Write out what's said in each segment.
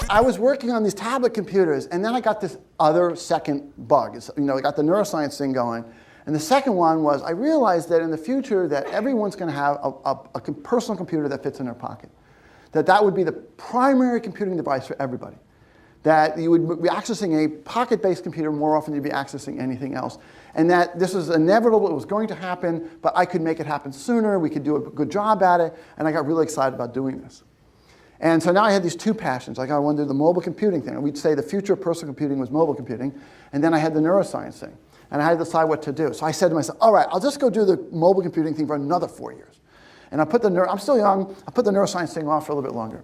I was working on these tablet computers, and then I got this other second bug. I got the neuroscience thing going. And the second one was I realized that in the future that everyone's going to have a personal computer that fits in their pocket. That would be the primary computing device for everybody. That you would be accessing a pocket-based computer more often than you'd be accessing anything else. And that this was inevitable, it was going to happen, but I could make it happen sooner, we could do a good job at it, and I got really excited about doing this. And so now I had these two passions. Like I wanted to do the mobile computing thing. And we'd say the future of personal computing was mobile computing. And then I had the neuroscience thing. And I had to decide what to do. So I said to myself, all right, I'll just go do the mobile computing thing for another 4 years. And I'm still young, I'll put the neuroscience thing off for a little bit longer.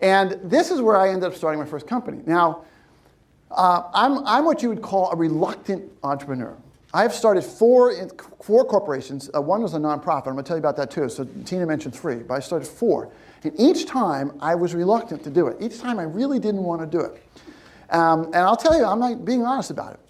And this is where I ended up starting my first company. Now, I'm what you would call a reluctant entrepreneur. I've started four corporations. One was a nonprofit. I'm going to tell you about that too. So Tina mentioned 3, but I started 4. And each time I was reluctant to do it. Each time I really didn't want to do it. And I'll tell you, I'm not being honest about it.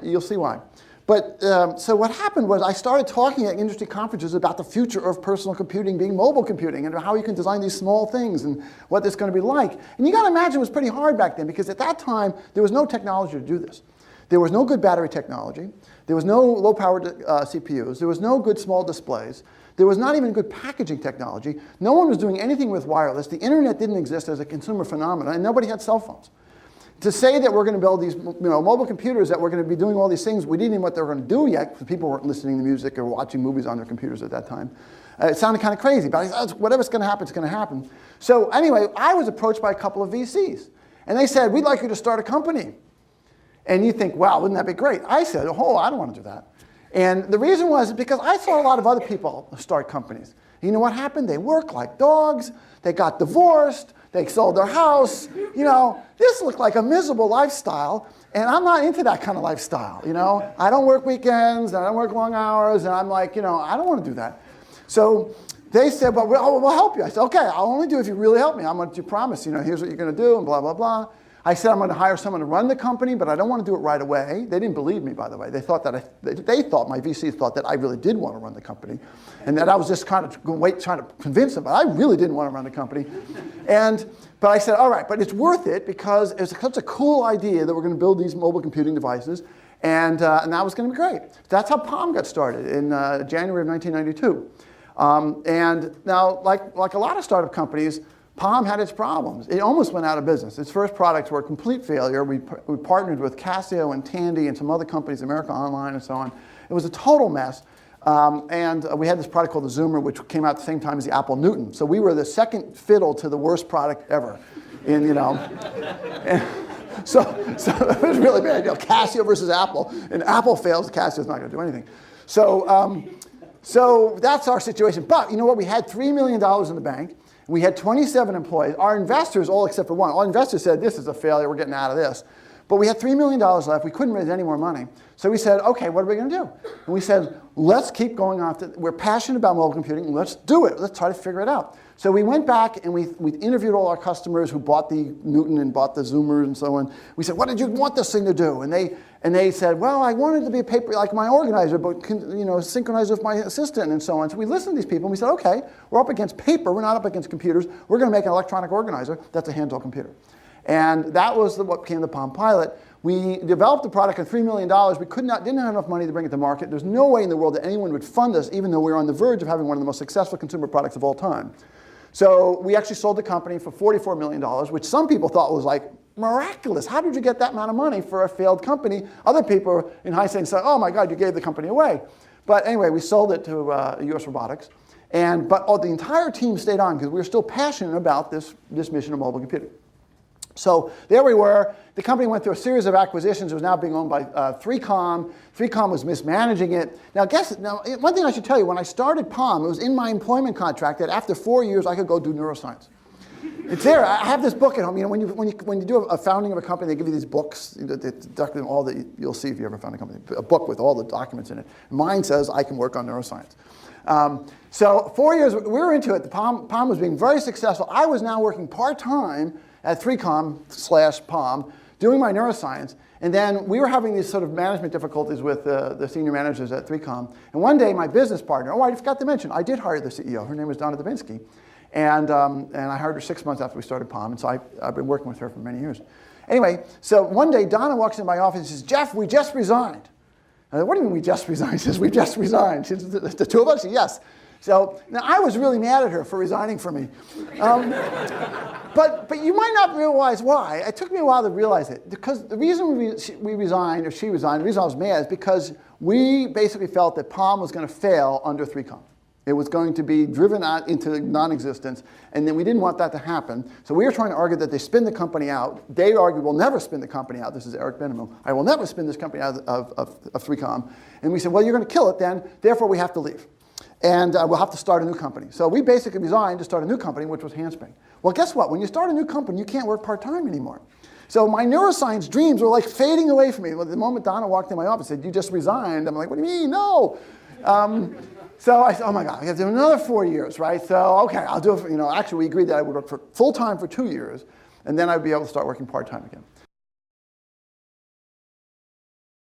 You'll see why. But so what happened was I started talking at industry conferences about the future of personal computing being mobile computing and how you can design these small things and what it's going to be like. And you got to imagine it was pretty hard back then because at that time there was no technology to do this. There was no good battery technology. There was no low-powered CPUs. There was no good small displays. There was not even good packaging technology. No one was doing anything with wireless. The internet didn't exist as a consumer phenomenon, and nobody had cell phones. To say that we're going to build these mobile computers, that we're going to be doing all these things, we didn't even know what they were going to do yet because people weren't listening to music or watching movies on their computers at that time. It sounded kind of crazy, but I said, whatever's going to happen, it's going to happen. So anyway, I was approached by a couple of VCs, and they said, we'd like you to start a company. And you think, wow, wouldn't that be great? I said, oh, I don't want to do that. And the reason was because I saw a lot of other people start companies. You know what happened? They worked like dogs. They got divorced. They sold their house. This looked like a miserable lifestyle. And I'm not into that kind of lifestyle. I don't work weekends. And I don't work long hours. And I'm like, I don't want to do that. So they said, well, we'll help you. I said, okay, I'll only do it if you really help me. I'm going to promise, here's what you're going to do and blah, blah, blah. I said I'm going to hire someone to run the company, but I don't want to do it right away. They didn't believe me, by the way. They thought that my VCs thought that I really did want to run the company, and that I was just kind of trying to convince them. But I really didn't want to run the company, but I said, all right, but it's worth it because it's such a cool idea that we're going to build these mobile computing devices, and that was going to be great. That's how Palm got started in January of 1992. And now, like a lot of startup companies, Palm had its problems. It almost went out of business. Its first products were a complete failure. We partnered with Casio and Tandy and some other companies, America Online and so on. It was a total mess. And we had this product called the Zoomer, which came out at the same time as the Apple Newton. So we were the second fiddle to the worst product ever. So it was really bad. Casio versus Apple. And Apple fails, Casio's not going to do anything. So that's our situation. But you know what? We had $3 million in the bank. We had 27 employees. Our investors, all except for one, all investors said, this is a failure, we're getting out of this. But we had $3 million left. We couldn't raise any more money. So we said, okay, what are we going to do? And we said, let's keep going after. We're passionate about mobile computing. Let's do it. Let's try to figure it out. So we went back and we interviewed all our customers who bought the Newton and bought the Zoomer and so on. We said, what did you want this thing to do? And they said, well, I wanted it to be a paper like my organizer, but synchronized with my assistant and so on. So we listened to these people and we said, okay, we're up against paper. We're not up against computers. We're going to make an electronic organizer that's a handheld computer. And that was what became the Palm Pilot. We developed the product for $3 million. We didn't have enough money to bring it to market. There's no way in the world that anyone would fund us, even though we were on the verge of having one of the most successful consumer products of all time. So we actually sold the company for $44 million, which some people thought was like miraculous. How did you get that amount of money for a failed company? Other people in hindsight said, oh my God, you gave the company away. But anyway, we sold it to US Robotics. But the entire team stayed on because we were still passionate about this mission of mobile computing. So there we were. The company went through a series of acquisitions. It was now being owned by 3Com. 3Com was mismanaging it. Now, one thing I should tell you, when I started Palm, it was in my employment contract that after 4 years, I could go do neuroscience. It's there. I have this book at home. When you do a founding of a company, they give you these books. You'll see if you ever found a company, a book with all the documents in it. Mine says I can work on neuroscience. So 4 years, we were into it. Palm was being very successful. I was now working part-time at 3Com/Palm, doing my neuroscience. And then we were having these sort of management difficulties with the senior managers at 3Com. And one day, my business partner, I forgot to mention, I did hire the CEO. Her name was Donna Dubinsky. And I hired her 6 months after we started Palm, and so I've been working with her for many years. Anyway, so one day Donna walks into my office and says, "Jeff, we just resigned." I said, "What do you mean we just resigned?" She says, "We just resigned." She says, "The two of us?" She said, "Yes." So now I was really mad at her for resigning from me. But you might not realize why. It took me a while to realize it. Because the reason we resigned, or she resigned, the reason I was mad is because we basically felt that Palm was going to fail under 3Com. It was going to be driven out into non-existence, and then we didn't want that to happen. So we were trying to argue that they spin the company out. They argued, we'll never spin the company out. This is Eric Benjamin. I will never spin this company out of 3Com. And we said, well, you're going to kill it then, therefore we have to leave. And we'll have to start a new company. So we basically resigned to start a new company, which was Handspring. Well, guess what? When you start a new company, you can't work part-time anymore. So my neuroscience dreams were like fading away from me. Well, the moment Donna walked in my office and said, "You just resigned," I'm like, "What do you mean? No." So I said, "Oh my God, I have to do another 4 years, right?" So okay, I'll do it. Actually, we agreed that I would work full-time for 2 years, and then I'd be able to start working part-time again.